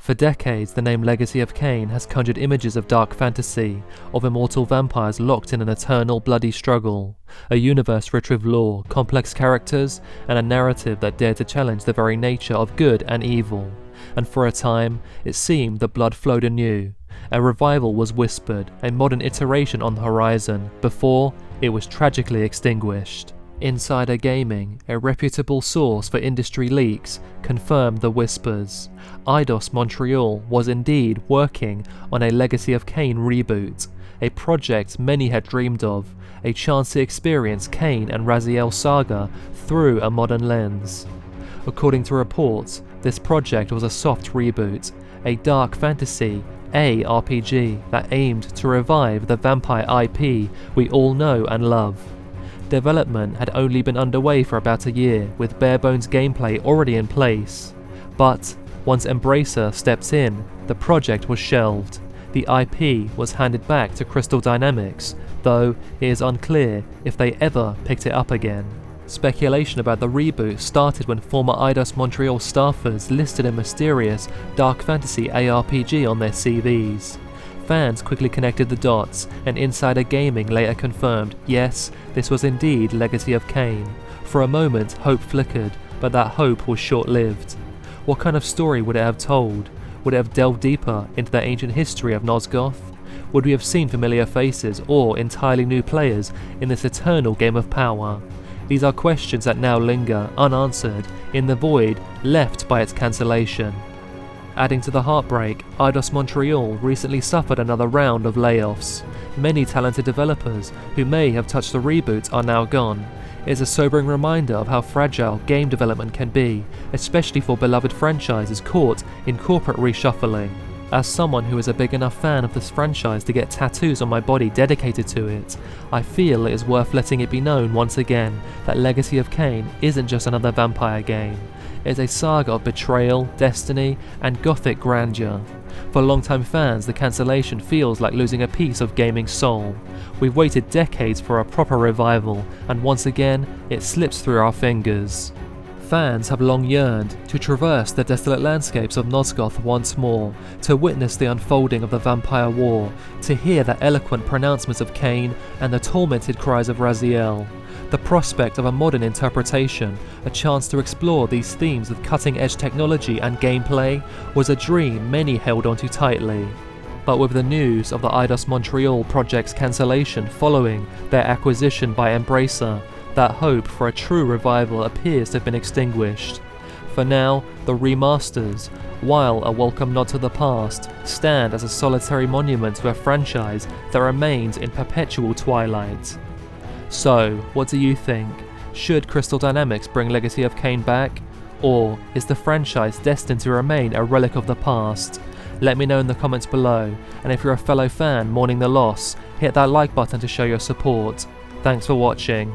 For decades, the name Legacy of Kain has conjured images of dark fantasy, of immortal vampires locked in an eternal bloody struggle, a universe rich with lore, complex characters, and a narrative that dared to challenge the very nature of good and evil. And for a time, it seemed the blood flowed anew. A revival was whispered, a modern iteration on the horizon, before it was tragically extinguished. Insider Gaming, a reputable source for industry leaks, confirmed the whispers. Eidos Montreal was indeed working on a Legacy of Kain reboot, a project many had dreamed of, a chance to experience Kain and Raziel's saga through a modern lens. According to reports, this project was a soft reboot, a dark fantasy ARPG that aimed to revive the vampire IP we all know and love. Development had only been underway for about a year, with bare-bones gameplay already in place. But once Embracer stepped in, the project was shelved. The IP was handed back to Crystal Dynamics, though it is unclear if they ever picked it up again. Speculation about the reboot started when former Eidos Montreal staffers listed a mysterious dark fantasy ARPG on their CVs. Fans quickly connected the dots, and Insider Gaming later confirmed, yes, this was indeed Legacy of Kain. For a moment, hope flickered, but that hope was short-lived. What kind of story would it have told? Would it have delved deeper into the ancient history of Nosgoth? Would we have seen familiar faces or entirely new players in this eternal game of power? These are questions that now linger, unanswered, in the void left by its cancellation. Adding to the heartbreak, Eidos Montreal recently suffered another round of layoffs. Many talented developers who may have touched the reboot are now gone. It is a sobering reminder of how fragile game development can be, especially for beloved franchises caught in corporate reshuffling. As someone who is a big enough fan of this franchise to get tattoos on my body dedicated to it, I feel it is worth letting it be known once again that Legacy of Kain isn't just another vampire game. It is a saga of betrayal, destiny, and gothic grandeur. For longtime fans, the cancellation feels like losing a piece of gaming's soul. We've waited decades for a proper revival, and once again, it slips through our fingers. Fans have long yearned to traverse the desolate landscapes of Nosgoth once more, to witness the unfolding of the vampire war, to hear the eloquent pronouncements of Kain and the tormented cries of Raziel. The prospect of a modern interpretation, a chance to explore these themes with cutting-edge technology and gameplay, was a dream many held onto tightly. But with the news of the Eidos Montreal project's cancellation following their acquisition by Embracer, that hope for a true revival appears to have been extinguished. For now, the remasters, while a welcome nod to the past, stand as a solitary monument to a franchise that remains in perpetual twilight. So, what do you think? Should Crystal Dynamics bring Legacy of Kain back? Or is the franchise destined to remain a relic of the past? Let me know in the comments below, and if you're a fellow fan mourning the loss, hit that like button to show your support. Thanks for watching.